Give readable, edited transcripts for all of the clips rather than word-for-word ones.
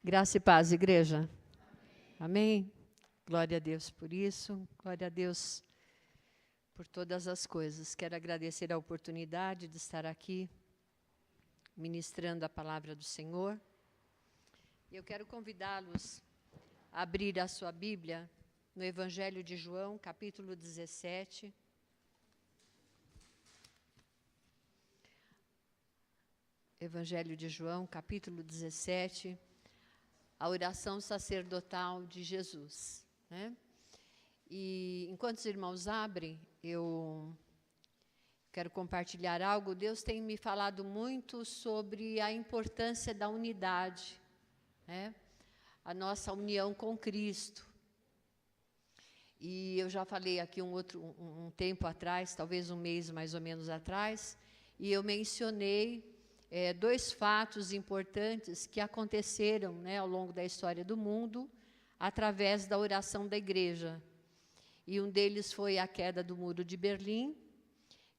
Graça e paz, igreja. Amém? Glória a Deus por isso. Glória a Deus por todas as coisas. Quero agradecer a oportunidade de estar aqui ministrando a palavra do Senhor. Eu quero convidá-los a abrir a sua Bíblia no Evangelho de João, capítulo 17. Evangelho de João, capítulo 17. A oração sacerdotal de Jesus, né? E enquanto os irmãos abrem, eu quero compartilhar algo. Deus tem me falado muito sobre a importância da unidade, né? A nossa união com Cristo. E eu já falei aqui um tempo atrás, talvez um mês mais ou menos atrás, e eu mencionei dois fatos importantes que aconteceram, né, ao longo da história do mundo, através da oração da igreja. E um deles foi a queda do Muro de Berlim.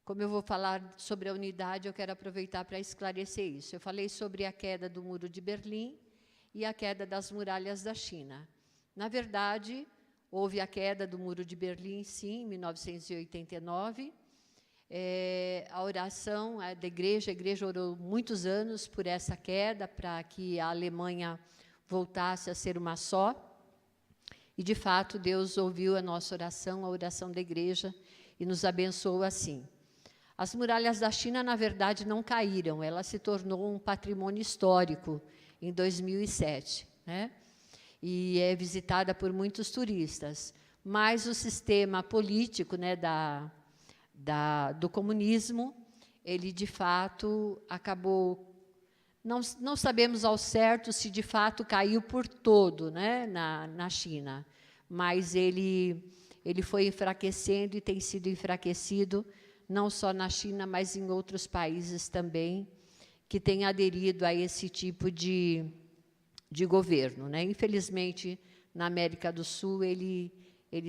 Como eu vou falar sobre a unidade, eu quero aproveitar para esclarecer isso. Eu falei sobre a queda do Muro de Berlim e a queda das muralhas da China. Na verdade, houve a queda do Muro de Berlim, sim, em 1989. A oração da igreja, a igreja orou muitos anos por essa queda, para que a Alemanha voltasse a ser uma só. E, de fato, Deus ouviu a nossa oração, a oração da igreja, e nos abençoou assim. As muralhas da China, na verdade, não caíram, ela se tornou um patrimônio histórico em 2007, né? E é visitada por muitos turistas. Mas o sistema político, né, do comunismo, ele de fato acabou, não sabemos ao certo se de fato caiu por todo, né, na China, mas ele foi enfraquecendo e tem sido enfraquecido, não só na China, mas em outros países também, que têm aderido a esse tipo de governo, né? Infelizmente, na América do Sul, ele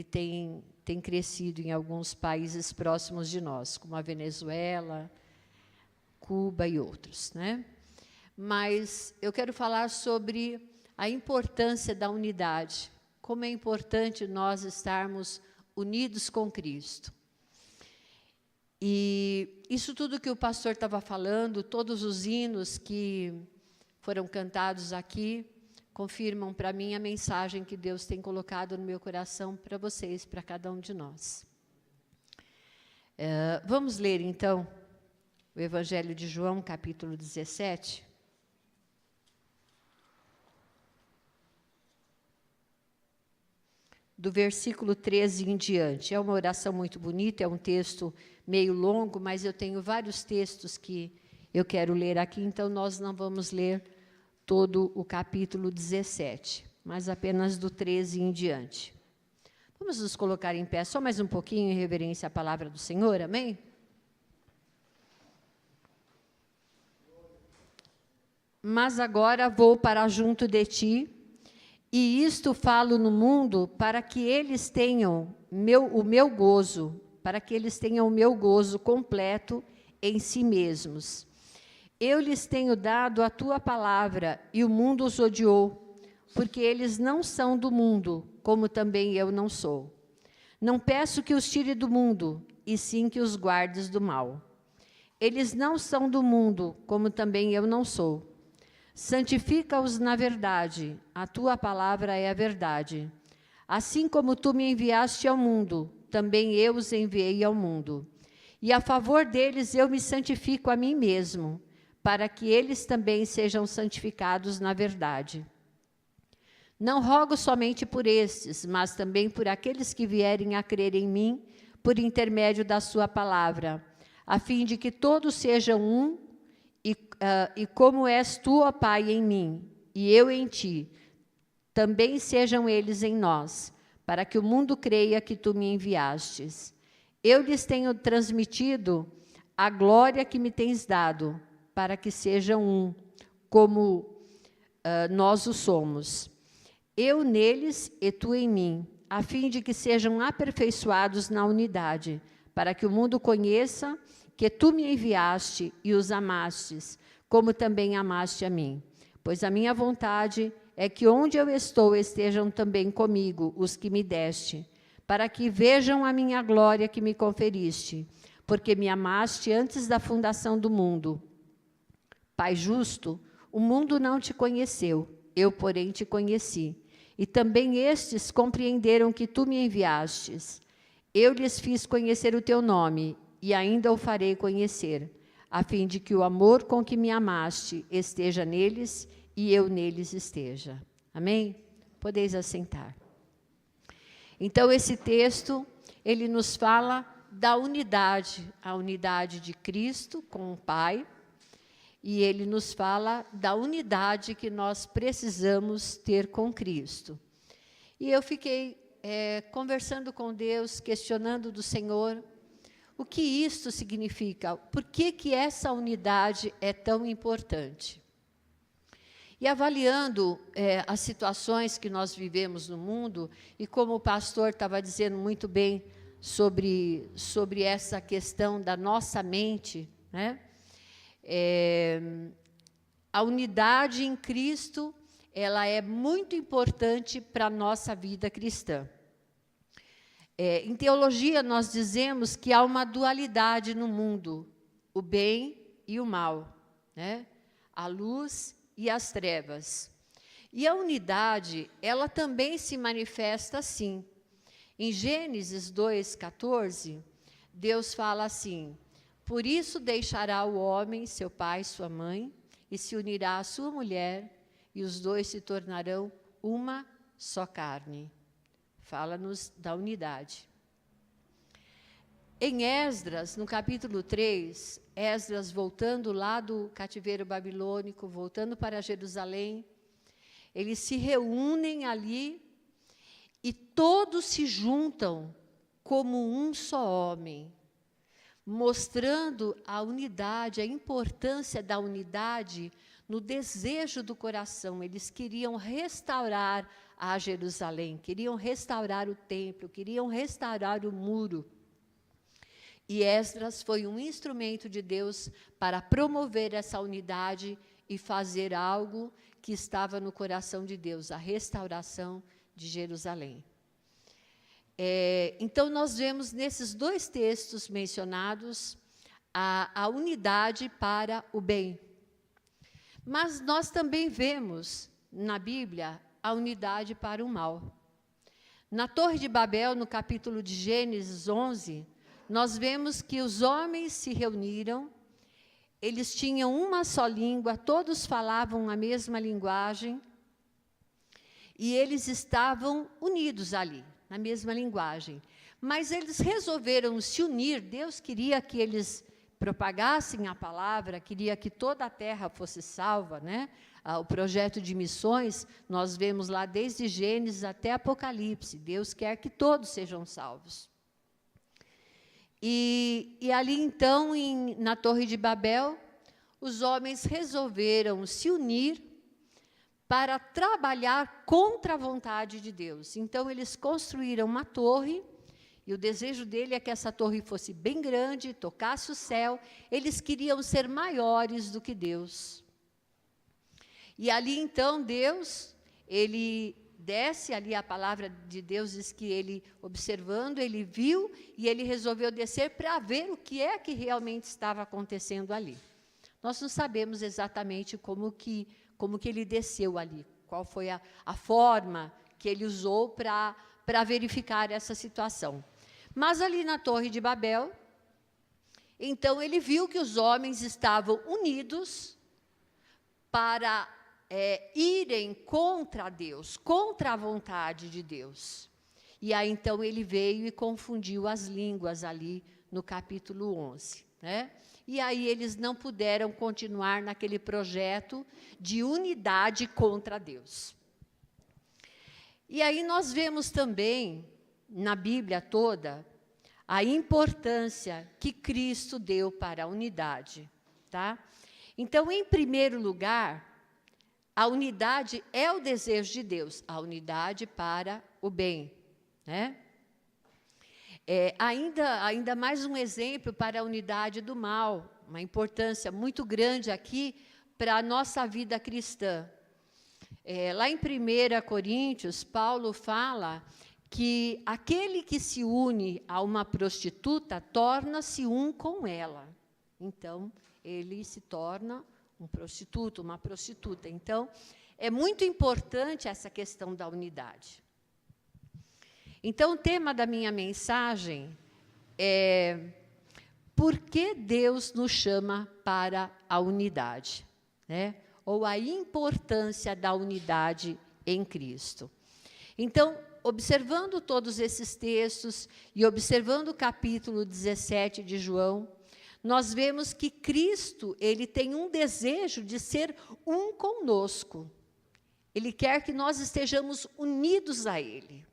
tem crescido em alguns países próximos de nós, como a Venezuela, Cuba e outros, né? Mas eu quero falar sobre a importância da unidade, como é importante nós estarmos unidos com Cristo. E isso tudo que o pastor estava falando, todos os hinos que foram cantados aqui, confirmam para mim a mensagem que Deus tem colocado no meu coração para vocês, para cada um de nós. Vamos ler, então, o Evangelho de João, capítulo 17. Do versículo 13 em diante. É uma oração muito bonita, é um texto meio longo, mas eu tenho vários textos que eu quero ler aqui, então nós não vamos ler todo o capítulo 17, mas apenas do 13 em diante. Vamos nos colocar em pé só mais um pouquinho em reverência à palavra do Senhor, amém? Mas agora vou para junto de ti, e isto falo no mundo para que eles tenham o meu gozo, para que eles tenham o meu gozo completo em si mesmos. Eu lhes tenho dado a tua palavra, e o mundo os odiou, porque eles não são do mundo, como também eu não sou. Não peço que os tire do mundo, e sim que os guardes do mal. Eles não são do mundo, como também eu não sou. Santifica-os na verdade, a tua palavra é a verdade. Assim como tu me enviaste ao mundo, também eu os enviei ao mundo. E a favor deles eu me santifico a mim mesmo, para que eles também sejam santificados na verdade. Não rogo somente por estes, mas também por aqueles que vierem a crer em mim, por intermédio da sua palavra, a fim de que todos sejam um, e como és tu, ó Pai, em mim, e eu em ti, também sejam eles em nós, para que o mundo creia que tu me enviastes. Eu lhes tenho transmitido a glória que me tens dado, para que sejam um, como nós o somos. Eu neles e tu em mim, a fim de que sejam aperfeiçoados na unidade, para que o mundo conheça que tu me enviaste e os amastes, como também amaste a mim. Pois a minha vontade é que onde eu estou estejam também comigo os que me deste, para que vejam a minha glória que me conferiste, porque me amaste antes da fundação do mundo. Pai justo, o mundo não te conheceu, eu, porém, te conheci. E também estes compreenderam que tu me enviastes. Eu lhes fiz conhecer o teu nome, e ainda o farei conhecer, a fim de que o amor com que me amaste esteja neles e eu neles esteja. Amém? Podeis assentar. Então, esse texto, ele nos fala da unidade, a unidade de Cristo com o Pai, e ele nos fala da unidade que nós precisamos ter com Cristo. E eu fiquei conversando com Deus, questionando do Senhor, o que isto significa? Por que essa unidade é tão importante? E avaliando as situações que nós vivemos no mundo, e como o pastor estava dizendo muito bem sobre essa questão da nossa mente, né? A unidade em Cristo, ela é muito importante para a nossa vida cristã. Em teologia, nós dizemos que há uma dualidade no mundo, o bem e o mal, né? A luz e as trevas. E a unidade, ela também se manifesta assim. Em Gênesis 2:14, Deus fala assim: por isso deixará o homem seu pai e sua mãe, e se unirá à sua mulher, e os dois se tornarão uma só carne. Fala-nos da unidade. Em Esdras, no capítulo 3, Esdras voltando lá do cativeiro babilônico, voltando para Jerusalém, eles se reúnem ali e todos se juntam como um só homem, mostrando a unidade, a importância da unidade no desejo do coração. Eles queriam restaurar a Jerusalém, queriam restaurar o templo, queriam restaurar o muro. E Esdras foi um instrumento de Deus para promover essa unidade e fazer algo que estava no coração de Deus, a restauração de Jerusalém. Então, nós vemos nesses dois textos mencionados a unidade para o bem. Mas nós também vemos na Bíblia a unidade para o mal. Na Torre de Babel, no capítulo de Gênesis 11, nós vemos que os homens se reuniram, eles tinham uma só língua, todos falavam a mesma linguagem, e eles estavam unidos ali, na mesma linguagem. Mas eles resolveram se unir, Deus queria que eles propagassem a palavra, queria que toda a terra fosse salva, né? O projeto de missões, nós vemos lá desde Gênesis até Apocalipse, Deus quer que todos sejam salvos. E ali, então, na Torre de Babel, os homens resolveram se unir para trabalhar contra a vontade de Deus. Então, eles construíram uma torre, e o desejo dele é que essa torre fosse bem grande, tocasse o céu. Eles queriam ser maiores do que Deus. E ali, então, Deus, ele desce, ali a palavra de Deus diz que ele, observando, ele viu e ele resolveu descer para ver o que é que realmente estava acontecendo ali. Nós não sabemos exatamente como que ele desceu ali, qual foi a forma que ele usou para verificar essa situação. Mas ali na Torre de Babel, então ele viu que os homens estavam unidos para irem contra Deus, contra a vontade de Deus. E aí, então, ele veio e confundiu as línguas ali no capítulo 11, né? E aí eles não puderam continuar naquele projeto de unidade contra Deus. E aí nós vemos também, na Bíblia toda, a importância que Cristo deu para a unidade, tá? Então, em primeiro lugar, a unidade é o desejo de Deus, a unidade para o bem, né? Ainda mais um exemplo para a unidade do mal, uma importância muito grande aqui para a nossa vida cristã. Lá em 1 Coríntios, Paulo fala que aquele que se une a uma prostituta torna-se um com ela. Então, ele se torna um prostituto, uma prostituta. Então, é muito importante essa questão da unidade. Então, o tema da minha mensagem é: por que Deus nos chama para a unidade? Né? Ou a importância da unidade em Cristo. Então, observando todos esses textos e observando o capítulo 17 de João, nós vemos que Cristo, ele tem um desejo de ser um conosco. Ele quer que nós estejamos unidos a Ele.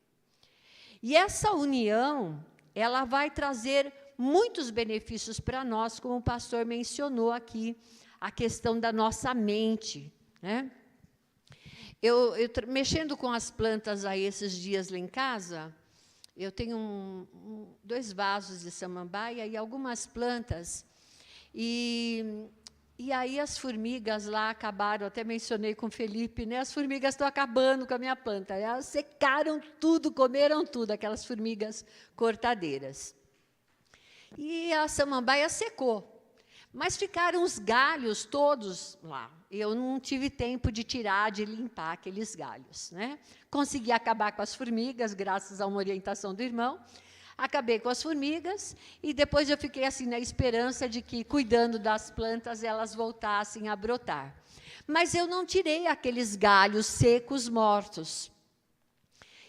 E essa união, ela vai trazer muitos benefícios para nós, como o pastor mencionou aqui, a questão da nossa mente, né? Mexendo com as plantas aí esses dias lá em casa, eu tenho 2 vasos de samambaia e algumas plantas, e aí as formigas lá acabaram, até mencionei com o Felipe, né? As formigas estão acabando com a minha planta, elas secaram tudo, comeram tudo, aquelas formigas cortadeiras. E a samambaia secou, mas ficaram os galhos todos lá. Eu não tive tempo de tirar, de limpar aqueles galhos, né? Consegui acabar com as formigas, graças a uma orientação do irmão. Acabei com as formigas e depois eu fiquei assim na esperança de que, cuidando das plantas, elas voltassem a brotar. Mas eu não tirei aqueles galhos secos, mortos.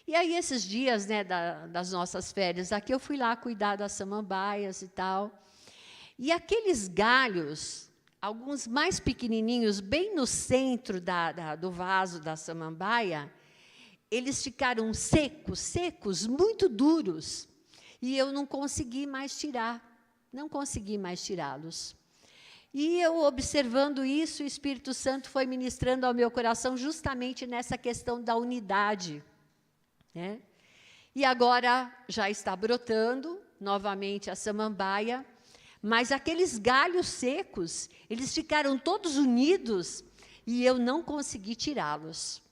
E aí, esses dias, né, das nossas férias, aqui eu fui lá cuidar das samambaias e tal. E aqueles galhos, alguns mais pequenininhos, bem no centro do vaso da samambaia, eles ficaram secos, muito duros. E eu não consegui mais tirá-los. E eu, observando isso, o Espírito Santo foi ministrando ao meu coração justamente nessa questão da unidade, né? E agora já está brotando novamente a samambaia, mas aqueles galhos secos, eles ficaram todos unidos e eu não consegui tirá-los.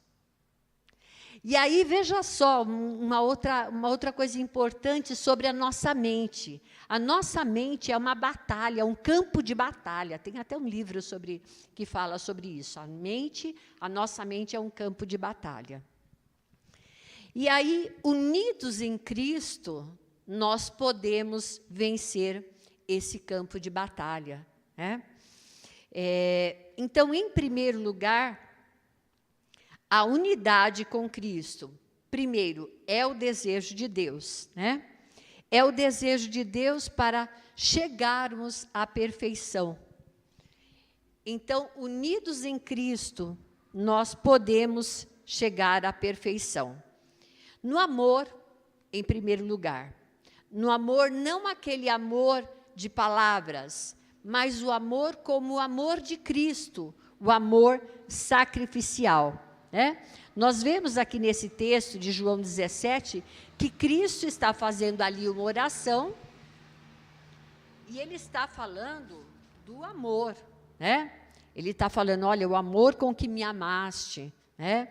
E aí, veja só, uma outra coisa importante sobre a nossa mente. A nossa mente é uma batalha, um campo de batalha. Tem até um livro que fala sobre isso. A nossa mente é um campo de batalha. E aí, unidos em Cristo, nós podemos vencer esse campo de batalha, né? Então, em primeiro lugar, a unidade com Cristo, primeiro, é o desejo de Deus, né? É o desejo de Deus para chegarmos à perfeição. Então, unidos em Cristo, nós podemos chegar à perfeição. No amor, em primeiro lugar. No amor, não aquele amor de palavras, mas o amor como o amor de Cristo, o amor sacrificial, né? Nós vemos aqui nesse texto de João 17, que Cristo está fazendo ali uma oração, e ele está falando do amor, né? Ele está falando, olha, o amor com que me amaste, né?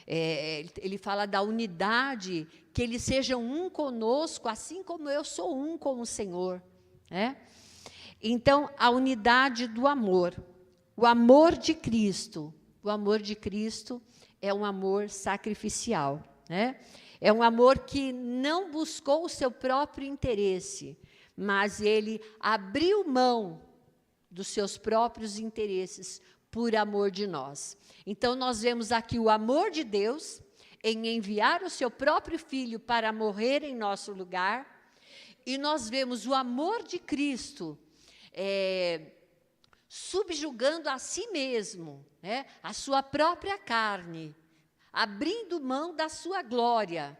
Ele fala da unidade, que eles sejam um conosco, assim como eu sou um com o Senhor, né? Então, a unidade do amor, o amor de Cristo é um amor sacrificial, né? É um amor que não buscou o seu próprio interesse, mas ele abriu mão dos seus próprios interesses por amor de nós. Então, nós vemos aqui o amor de Deus em enviar o seu próprio Filho para morrer em nosso lugar, e nós vemos o amor de Cristo subjugando a si mesmo, né, a sua própria carne, abrindo mão da sua glória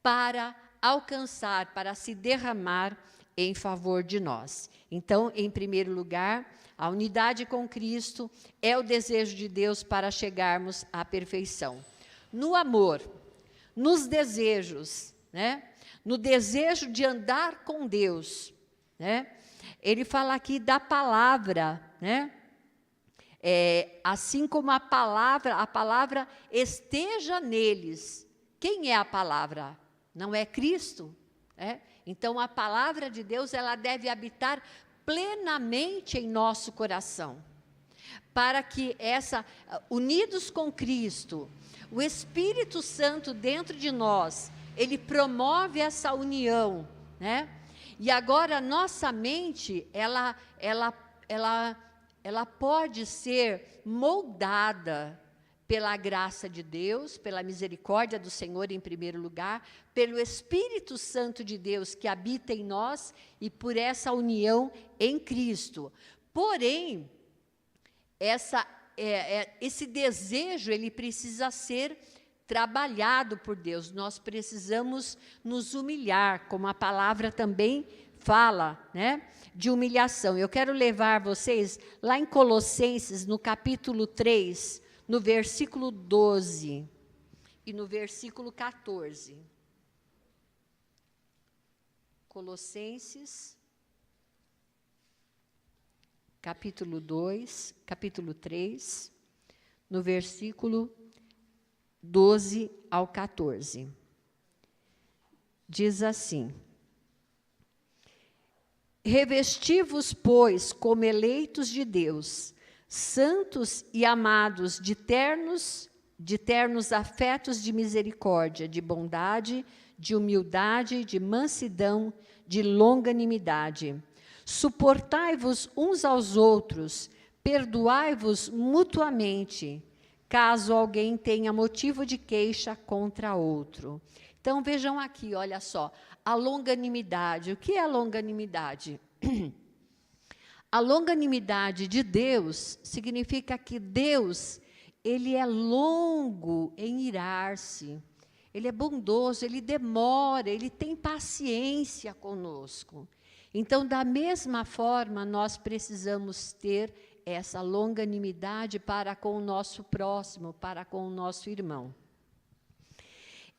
para alcançar, para se derramar em favor de nós. Então, em primeiro lugar, a unidade com Cristo é o desejo de Deus para chegarmos à perfeição. No amor, nos desejos, né? No desejo de andar com Deus, né? Ele fala aqui da palavra, né? Assim como a palavra esteja neles. Quem é a palavra? Não é Cristo? Então, a palavra de Deus, ela deve habitar plenamente em nosso coração, para que unidos com Cristo, o Espírito Santo dentro de nós, ele promove essa união, né? E agora a nossa mente, ela pode ser moldada pela graça de Deus, pela misericórdia do Senhor em primeiro lugar, pelo Espírito Santo de Deus que habita em nós e por essa união em Cristo. Porém, esse desejo, ele precisa ser trabalhado por Deus. Nós precisamos nos humilhar, como a palavra também fala, né, de humilhação. Eu quero levar vocês lá em Colossenses, no capítulo 3, no versículo 12 e no versículo 14. Colossenses, capítulo 3, no versículo 12 ao 14. Diz assim: revesti-vos, pois, como eleitos de Deus, santos e amados, de ternos afetos de misericórdia, de bondade, de humildade, de mansidão, de longanimidade. Suportai-vos uns aos outros, perdoai-vos mutuamente, caso alguém tenha motivo de queixa contra outro. Então, vejam aqui, olha só, a longanimidade. O que é a longanimidade? A longanimidade de Deus significa que Deus, ele é longo em irar-se, ele é bondoso, ele demora, ele tem paciência conosco. Então, da mesma forma, nós precisamos ter essa longanimidade para com o nosso próximo, para com o nosso irmão.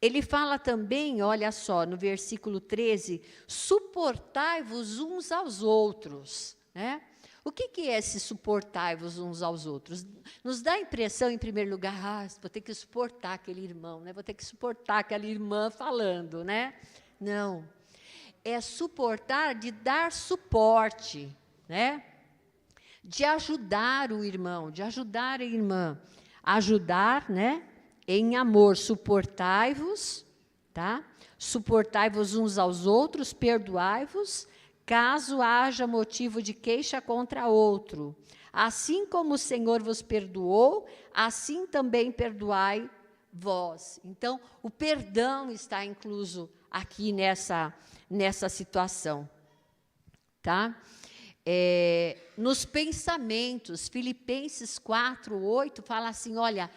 Ele fala também, olha só, no versículo 13, suportai-vos uns aos outros, né? O que é esse suportai-vos uns aos outros? Nos dá a impressão, em primeiro lugar, vou ter que suportar aquele irmão, né? Vou ter que suportar aquela irmã falando, né? Não. É suportar, de dar suporte, né? De ajudar o irmão, de ajudar a irmã. Ajudar, né? Em amor, suportai-vos, tá? Suportai-vos uns aos outros, perdoai-vos, caso haja motivo de queixa contra outro. Assim como o Senhor vos perdoou, assim também perdoai vós. Então, o perdão está incluso aqui nessa situação, tá? Nos pensamentos, Filipenses 4:8 fala assim, olha,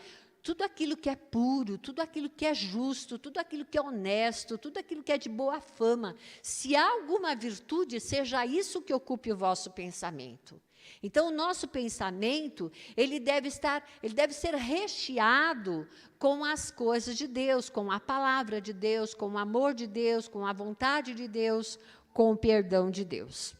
tudo aquilo que é puro, tudo aquilo que é justo, tudo aquilo que é honesto, tudo aquilo que é de boa fama, se há alguma virtude, seja isso que ocupe o vosso pensamento. Então, o nosso pensamento, ele deve ser recheado com as coisas de Deus, com a palavra de Deus, com o amor de Deus, com a vontade de Deus, com o perdão de Deus.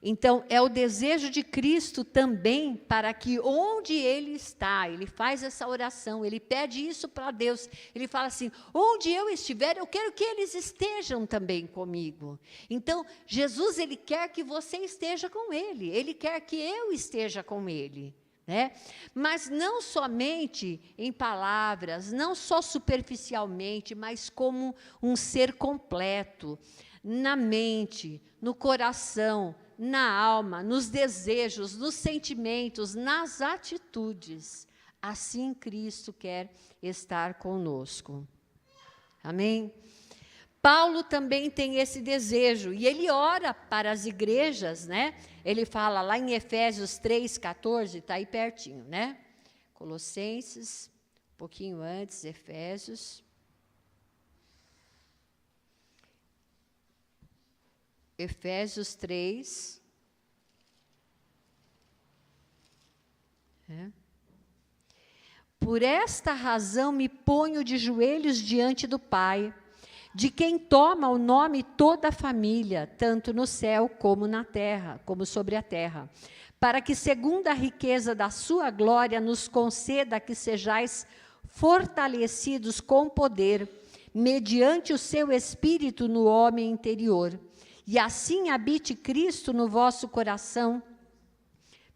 Então, é o desejo de Cristo também para que onde Ele está, Ele faz essa oração, Ele pede isso para Deus, Ele fala assim, onde eu estiver, eu quero que eles estejam também comigo. Então, Jesus, Ele quer que você esteja com Ele quer que eu esteja com Ele, né? Mas não somente em palavras, não só superficialmente, mas como um ser completo, na mente, no coração, na alma, nos desejos, nos sentimentos, nas atitudes. Assim Cristo quer estar conosco. Amém? Paulo também tem esse desejo, e ele ora para as igrejas, né? Ele fala lá em Efésios 3:14, está aí pertinho, né? Colossenses, um pouquinho antes, Efésios 3. Por esta razão me ponho de joelhos diante do Pai, de quem toma o nome toda a família, tanto no céu como na terra, como sobre a terra, para que, segundo a riqueza da sua glória, nos conceda que sejais fortalecidos com poder, mediante o seu Espírito no homem interior, e assim habite Cristo no vosso coração,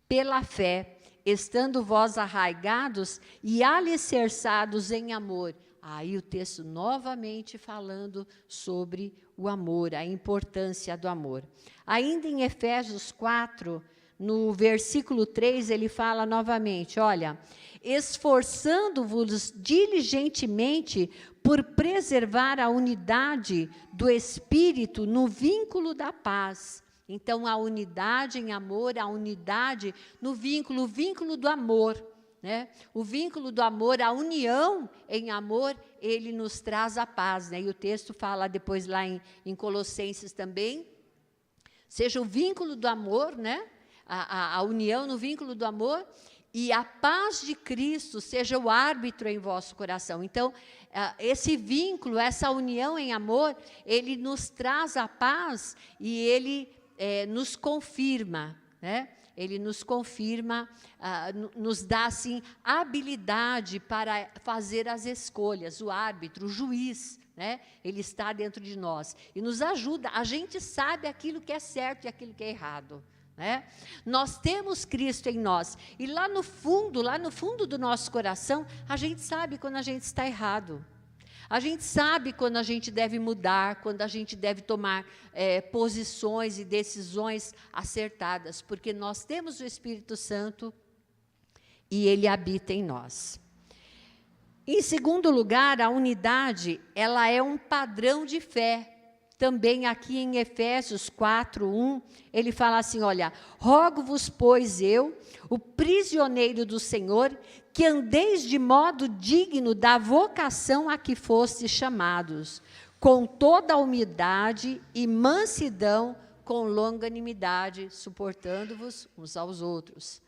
pela fé, estando vós arraigados e alicerçados em amor. Aí o texto novamente falando sobre o amor, a importância do amor. Ainda em Efésios 4, no versículo 3, ele fala novamente, olha, esforçando-vos diligentemente por preservar a unidade do Espírito no vínculo da paz. Então, a unidade em amor, a unidade no vínculo, o vínculo do amor, né? O vínculo do amor, a união em amor, ele nos traz a paz, né? E o texto fala depois lá em Colossenses também, seja o vínculo do amor, né? A união no vínculo do amor, e a paz de Cristo seja o árbitro em vosso coração. Então, esse vínculo, essa união em amor, ele nos traz a paz e ele nos confirma, né? Ele nos confirma, nos dá, assim, habilidade para fazer as escolhas, o árbitro, o juiz, né? Ele está dentro de nós e nos ajuda. A gente sabe aquilo que é certo e aquilo que é errado, né? Nós temos Cristo em nós e lá no fundo do nosso coração, a gente sabe quando a gente está errado. A gente sabe quando a gente deve mudar, quando a gente deve tomar posições e decisões acertadas, porque nós temos o Espírito Santo e ele habita em nós. Em segundo lugar, a unidade, ela é um padrão de fé. Também aqui em Efésios 4:1, ele fala assim, olha, rogo-vos, pois eu, o prisioneiro do Senhor, que andeis de modo digno da vocação a que fostes chamados, com toda a humildade e mansidão, com longanimidade, suportando-vos uns aos outros.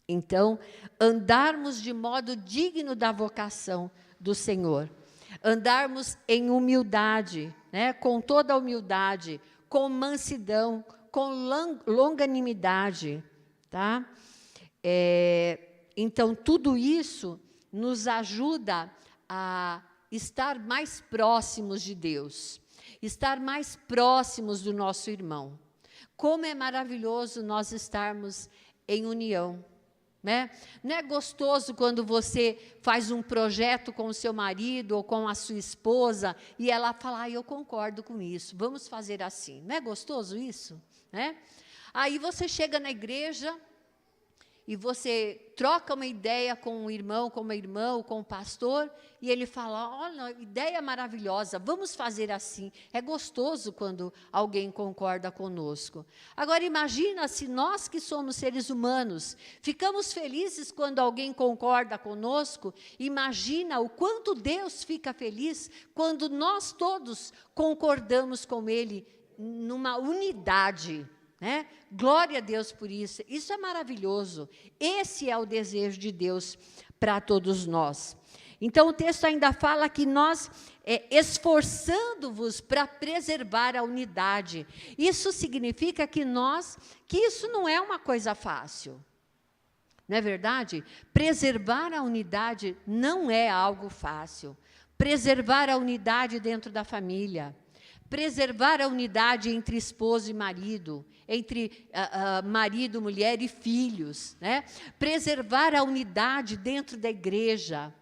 Então, andarmos de modo digno da vocação do Senhor, andarmos em humildade, né, com toda a humildade, com mansidão, com longanimidade, tá? Então, tudo isso nos ajuda a estar mais próximos de Deus, estar mais próximos do nosso irmão. Como é maravilhoso nós estarmos em união, né? Não é gostoso quando você faz um projeto com o seu marido ou com a sua esposa e ela fala, eu concordo com isso, vamos fazer assim. Não é gostoso isso, né? Aí você chega na igreja e você troca uma ideia com um irmão, com uma irmã, com um pastor, e ele fala, olha, ideia maravilhosa, vamos fazer assim. É gostoso quando alguém concorda conosco. Agora, imagina se nós que somos seres humanos, ficamos felizes quando alguém concorda conosco, imagina o quanto Deus fica feliz quando nós todos concordamos com Ele numa unidade, né? Glória a Deus por isso. Isso é maravilhoso. Esse é o desejo de Deus para todos nós. Então, o texto ainda fala que nós, esforçando-vos para preservar a unidade. Isso significa que isso não é uma coisa fácil. Não é verdade? Preservar a unidade não é algo fácil. Preservar a unidade dentro da família. Preservar a unidade entre esposo e marido, entre marido, mulher e filhos, né? Preservar a unidade dentro da igreja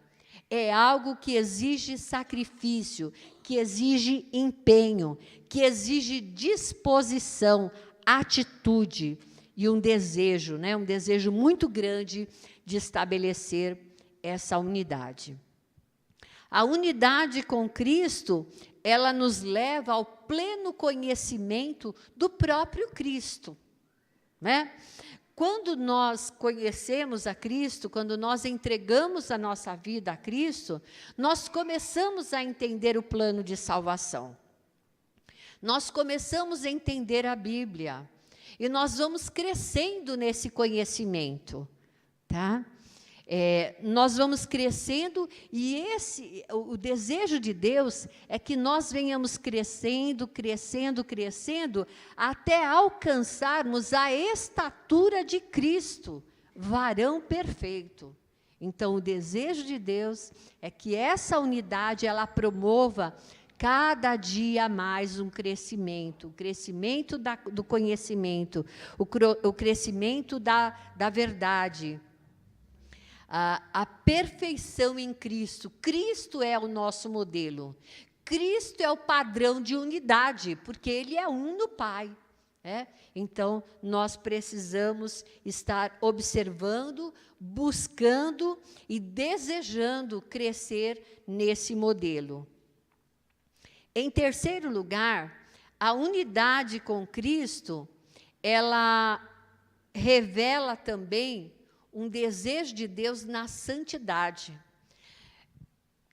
é algo que exige sacrifício, que exige empenho, que exige disposição, atitude e um desejo, né? Um desejo muito grande de estabelecer essa unidade. A unidade com Cristo, ela nos leva ao pleno conhecimento do próprio Cristo, né? Quando nós conhecemos a Cristo, quando nós entregamos a nossa vida a Cristo, nós começamos a entender o plano de salvação. Nós começamos a entender a Bíblia. E nós vamos crescendo nesse conhecimento, tá? Nós vamos crescendo, e o desejo de Deus é que nós venhamos crescendo, crescendo, crescendo, até alcançarmos a estatura de Cristo, varão perfeito. Então, o desejo de Deus é que essa unidade, ela promova cada dia mais um crescimento, o crescimento do conhecimento, o crescimento da verdade, a perfeição em Cristo. Cristo é o nosso modelo. Cristo é o padrão de unidade, porque Ele é um no Pai. Então, nós precisamos estar observando, buscando e desejando crescer nesse modelo. Em terceiro lugar, a unidade com Cristo, ela revela também um desejo de Deus na santidade.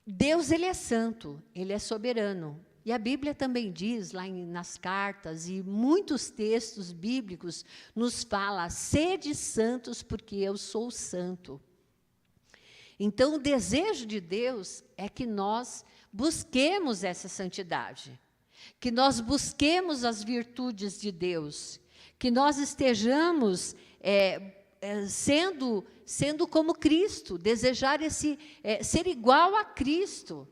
Deus, Ele é santo, Ele é soberano. E a Bíblia também diz, lá nas cartas, e muitos textos bíblicos nos fala: sede santos, porque eu sou santo. Então, o desejo de Deus é que nós busquemos essa santidade, que nós busquemos as virtudes de Deus, que nós estejamos sendo como Cristo, desejar ser igual a Cristo.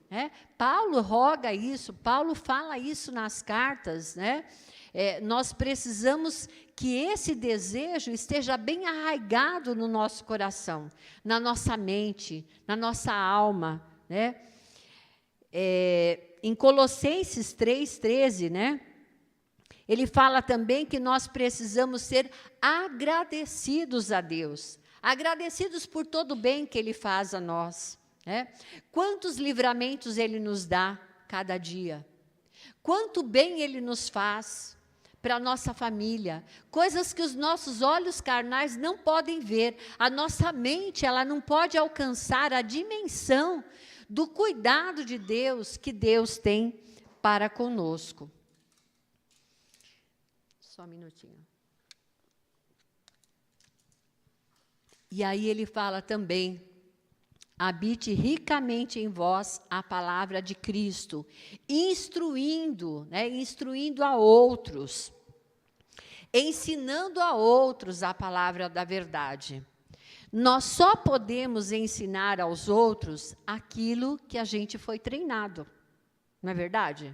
Paulo roga isso, Paulo fala isso nas cartas. Nós precisamos que esse desejo esteja bem arraigado no nosso coração, na nossa mente, na nossa alma. Em Colossenses 3,13, ele fala também que nós precisamos ser agradecidos a Deus, agradecidos por todo o bem que Ele faz a nós. Quantos livramentos Ele nos dá cada dia, quanto bem Ele nos faz para a nossa família, coisas que os nossos olhos carnais não podem ver, a nossa mente, ela não pode alcançar a dimensão do cuidado de Deus que Deus tem para conosco. Só um minutinho. E aí ele fala também: habite ricamente em vós a palavra de Cristo, instruindo a outros, ensinando a outros a palavra da verdade. Nós só podemos ensinar aos outros aquilo que a gente foi treinado, não é verdade?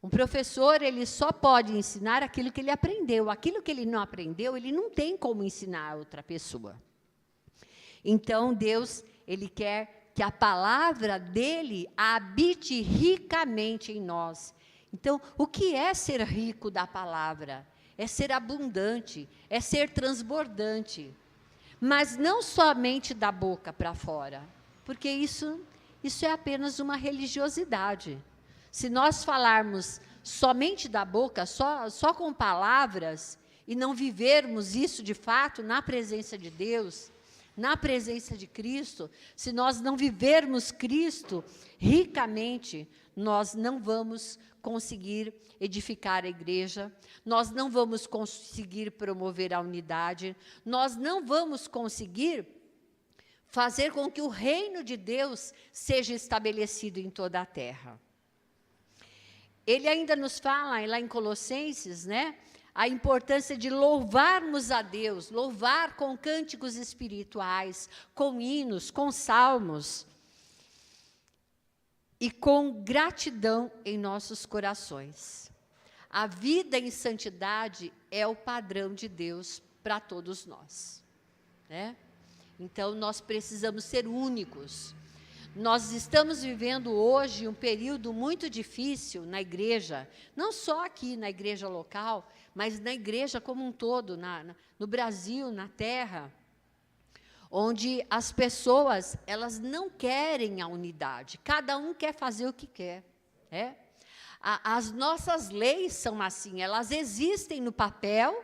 Um professor, ele só pode ensinar aquilo que ele aprendeu. Aquilo que ele não aprendeu, ele não tem como ensinar a outra pessoa. Então, Deus, Ele quer que a palavra dEle habite ricamente em nós. Então, o que é ser rico da palavra? É ser abundante, é ser transbordante. Mas não somente da boca para fora, porque isso é apenas uma religiosidade. Se nós falarmos somente da boca, só com palavras, e não vivermos isso de fato na presença de Deus, na presença de Cristo, se nós não vivermos Cristo ricamente, nós não vamos conseguir edificar a igreja, nós não vamos conseguir promover a unidade, nós não vamos conseguir fazer com que o reino de Deus seja estabelecido em toda a terra. Ele ainda nos fala, lá em Colossenses, a importância de louvarmos a Deus, louvar com cânticos espirituais, com hinos, com salmos, e com gratidão em nossos corações. A vida em santidade é o padrão de Deus para todos nós. Então, nós precisamos ser únicos. Nós estamos vivendo hoje um período muito difícil na igreja, não só aqui na igreja local, mas na igreja como um todo, no Brasil, na terra, onde as pessoas, elas não querem a unidade, cada um quer fazer o que quer. As nossas leis são assim, elas existem no papel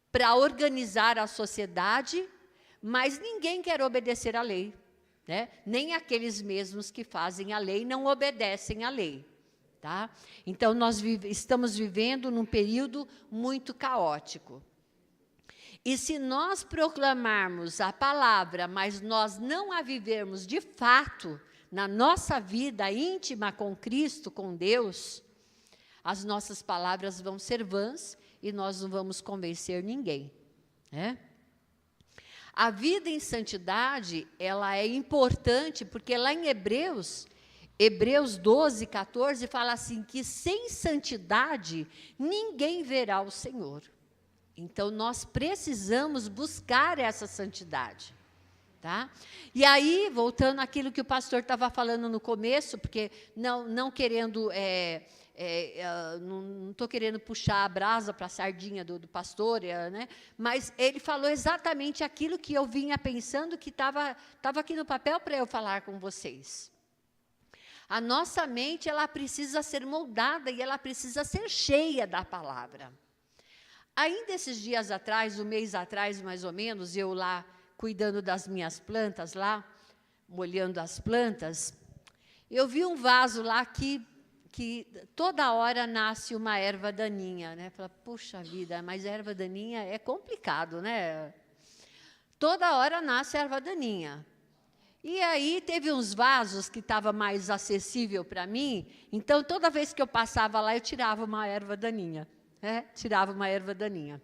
para organizar a sociedade, mas ninguém quer obedecer à lei. Nem aqueles mesmos que fazem a lei não obedecem à lei. Então, nós estamos vivendo num período muito caótico. E se nós proclamarmos a palavra, mas nós não a vivermos de fato na nossa vida íntima com Cristo, com Deus, as nossas palavras vão ser vãs e nós não vamos convencer ninguém, né? A vida em santidade, ela é importante, porque lá em Hebreus 12, 14, fala assim, que sem santidade ninguém verá o Senhor. Então, nós precisamos buscar essa santidade, tá? E aí, voltando àquilo que o pastor estava falando no começo, porque não querendo, não estou querendo puxar a brasa para a sardinha do pastor, né? Mas ele falou exatamente aquilo que eu vinha pensando, que estava aqui no papel para eu falar com vocês. A nossa mente, ela precisa ser moldada e ela precisa ser cheia da palavra. Ainda esses dias atrás, um mês atrás, mais ou menos, eu lá, cuidando das minhas plantas, lá, molhando as plantas, eu vi um vaso lá que toda hora nasce uma erva daninha, né? Falei, puxa vida, mas erva daninha é complicado, né? Toda hora nasce erva daninha. E aí, teve uns vasos que estava mais acessível para mim, então, toda vez que eu passava lá, eu tirava uma erva daninha. Tirava uma erva daninha.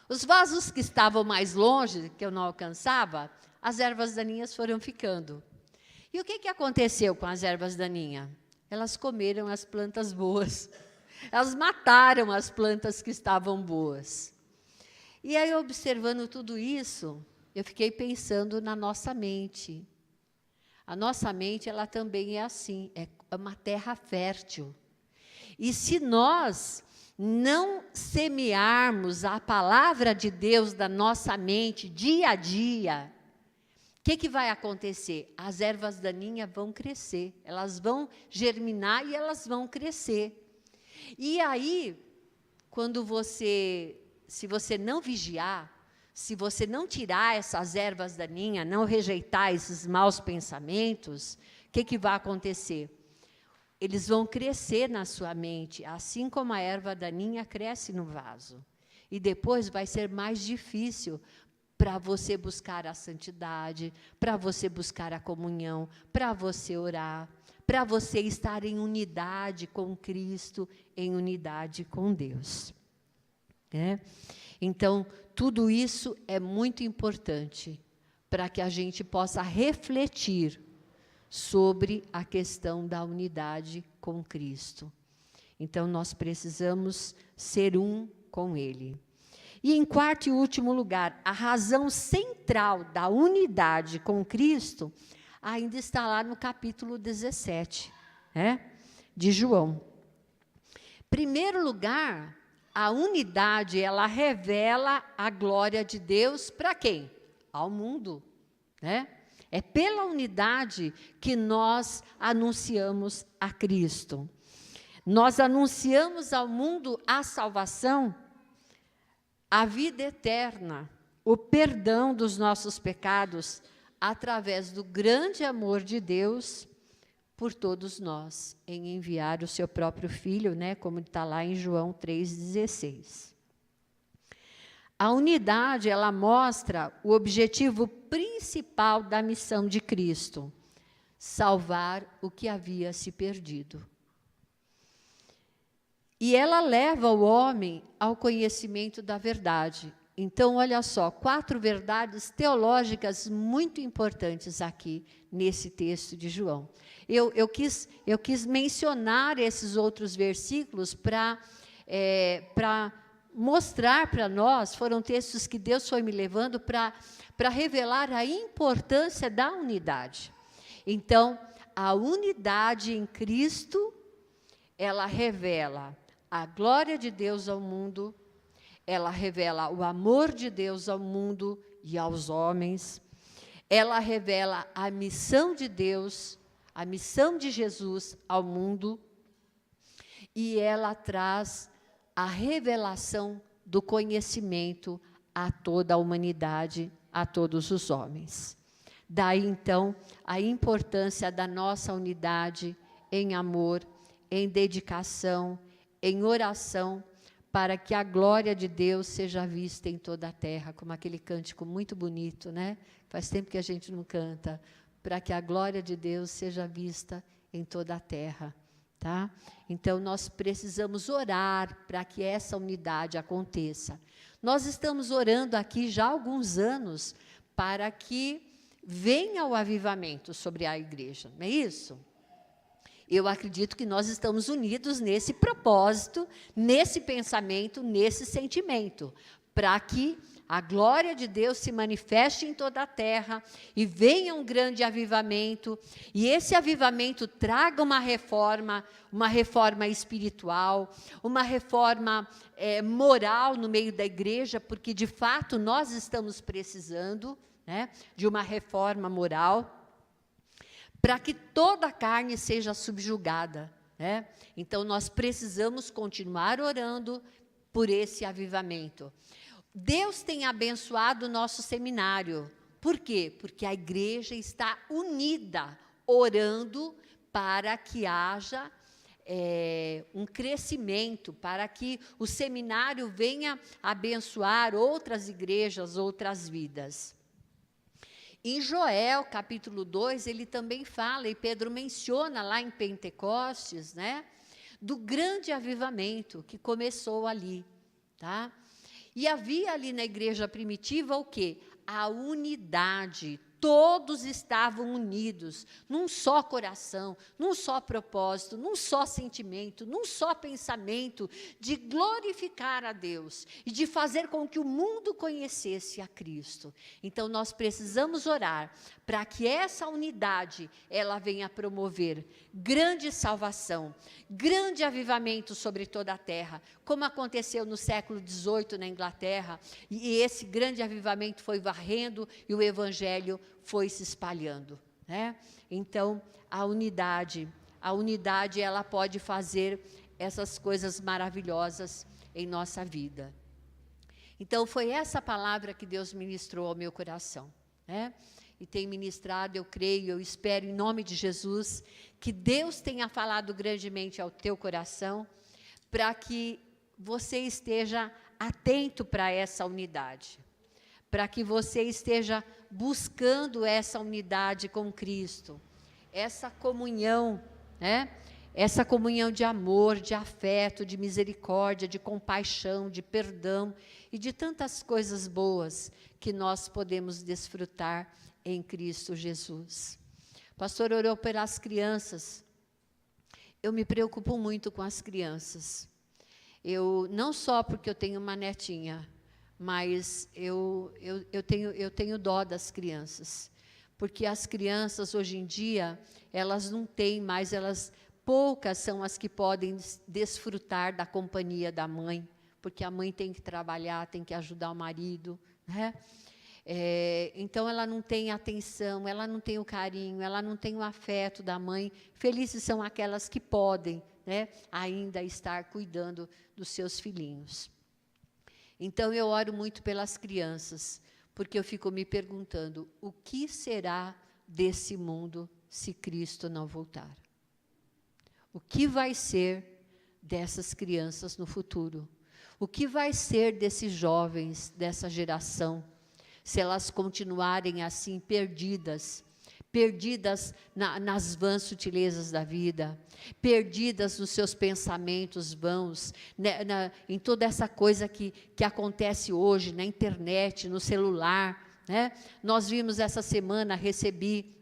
Os vasos que estavam mais longe, que eu não alcançava, as ervas daninhas foram ficando. E o que aconteceu com as ervas daninhas? Elas comeram as plantas boas. Elas mataram as plantas que estavam boas. E aí, observando tudo isso, eu fiquei pensando na nossa mente. A nossa mente, ela também é assim, é uma terra fértil. E se nós não semearmos a palavra de Deus da nossa mente dia a dia, o que vai acontecer? As ervas daninhas vão crescer, elas vão germinar e elas vão crescer. E aí, se você não vigiar, se você não tirar essas ervas daninhas, não rejeitar esses maus pensamentos, o que vai acontecer? Eles vão crescer na sua mente, assim como a erva daninha cresce no vaso. E depois vai ser mais difícil para você buscar a santidade, para você buscar a comunhão, para você orar, para você estar em unidade com Cristo, em unidade com Deus. Então, tudo isso é muito importante para que a gente possa refletir sobre a questão da unidade com Cristo. Então, nós precisamos ser um com Ele. E, em quarto e último lugar, a razão central da unidade com Cristo ainda está lá no capítulo 17, de João. Primeiro lugar, a unidade, ela revela a glória de Deus para quem? Ao mundo, É pela unidade que nós anunciamos a Cristo. Nós anunciamos ao mundo a salvação, a vida eterna, o perdão dos nossos pecados, através do grande amor de Deus por todos nós, em enviar o seu próprio Filho, como está lá em João 3,16. A unidade, ela mostra o objetivo principal da missão de Cristo, salvar o que havia se perdido. E ela leva o homem ao conhecimento da verdade. Então, olha só, 4 verdades teológicas muito importantes aqui nesse texto de João. Eu quis mencionar esses outros versículos para mostrar para nós, foram textos que Deus foi me levando para revelar a importância da unidade. Então, a unidade em Cristo, ela revela a glória de Deus ao mundo, ela revela o amor de Deus ao mundo e aos homens, ela revela a missão de Deus, a missão de Jesus ao mundo, e ela traz a revelação do conhecimento a toda a humanidade, a todos os homens. Daí, então, a importância da nossa unidade em amor, em dedicação, em oração, para que a glória de Deus seja vista em toda a terra, como aquele cântico muito bonito, né? Faz tempo que a gente não canta. Para que a glória de Deus seja vista em toda a terra, tá? Então, nós precisamos orar para que essa unidade aconteça. Nós estamos orando aqui já há alguns anos para que venha o avivamento sobre a igreja, não é isso? Eu acredito que nós estamos unidos nesse propósito, nesse pensamento, nesse sentimento, para que a glória de Deus se manifeste em toda a terra e venha um grande avivamento, e esse avivamento traga uma reforma espiritual, uma reforma moral no meio da igreja, porque, de fato, nós estamos precisando, né, de uma reforma moral, para que toda a carne seja subjugada, né? Então, nós precisamos continuar orando por esse avivamento. Deus tem abençoado o nosso seminário. Por quê? Porque a igreja está unida, orando para que haja um crescimento, para que o seminário venha abençoar outras igrejas, outras vidas. Em Joel, capítulo 2, ele também fala, e Pedro menciona lá em Pentecostes, né, do grande avivamento que começou ali, tá? E havia ali na igreja primitiva o quê? A unidade. Todos estavam unidos, num só coração, num só propósito, num só sentimento, num só pensamento, de glorificar a Deus e de fazer com que o mundo conhecesse a Cristo. Então, nós precisamos orar para que essa unidade, ela venha promover grande salvação, grande avivamento sobre toda a terra, como aconteceu no século XVIII na Inglaterra, e esse grande avivamento foi varrendo e o evangelho foi se espalhando, né? Então, a unidade ela pode fazer essas coisas maravilhosas em nossa vida. Então, foi essa palavra que Deus ministrou ao meu coração, né? E tem ministrado, eu creio, eu espero, em nome de Jesus, que Deus tenha falado grandemente ao teu coração, para que você esteja atento para essa unidade, para que você esteja buscando essa unidade com Cristo, essa comunhão, né? Essa comunhão de amor, de afeto, de misericórdia, de compaixão, de perdão e de tantas coisas boas que nós podemos desfrutar em Cristo Jesus. O pastor orou pelas crianças. Eu me preocupo muito com as crianças. Não só porque eu tenho uma netinha, mas eu tenho dó das crianças, porque as crianças hoje em dia, elas não têm mais, poucas são as que podem desfrutar da companhia da mãe, porque a mãe tem que trabalhar, tem que ajudar o marido, né? Então, ela não tem atenção, ela não tem o carinho, ela não tem o afeto da mãe. Felizes são aquelas que podem, né, ainda estar cuidando dos seus filhinhos. Então, eu oro muito pelas crianças, porque eu fico me perguntando, o que será desse mundo se Cristo não voltar? O que vai ser dessas crianças no futuro? O que vai ser desses jovens, dessa geração, se elas continuarem assim, perdidas nas vãs sutilezas da vida, perdidas nos seus pensamentos vãos, né, em toda essa coisa que acontece hoje, na internet, no celular, né? Nós vimos essa semana, recebi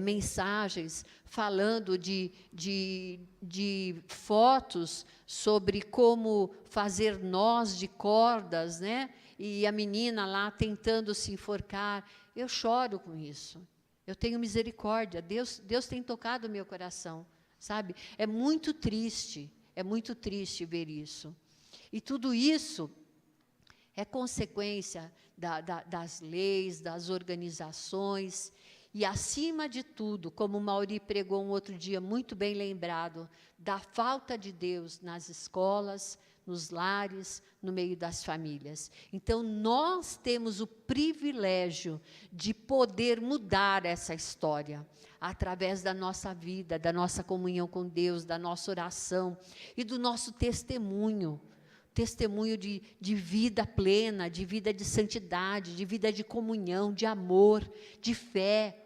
mensagens falando de fotos sobre como fazer nós de cordas, né? E a menina lá tentando se enforcar. Eu choro com isso. Eu tenho misericórdia. Deus tem tocado o meu coração, sabe? É muito triste ver isso. E tudo isso é consequência das leis, das organizações, e, acima de tudo, como o Mauri pregou um outro dia, muito bem lembrado, da falta de Deus nas escolas, nos lares, no meio das famílias. Então, nós temos o privilégio de poder mudar essa história, através da nossa vida, da nossa comunhão com Deus, da nossa oração e do nosso testemunho, testemunho de vida plena, de vida de santidade, de vida de comunhão, de amor, de fé.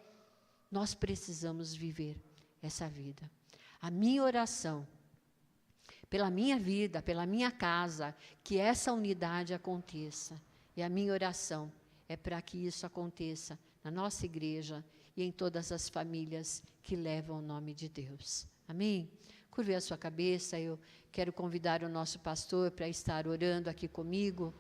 Nós precisamos viver essa vida. A minha oração, pela minha vida, pela minha casa, que essa unidade aconteça. E a minha oração é para que isso aconteça na nossa igreja e em todas as famílias que levam o nome de Deus. Amém? Curve a sua cabeça, eu quero convidar o nosso pastor para estar orando aqui comigo.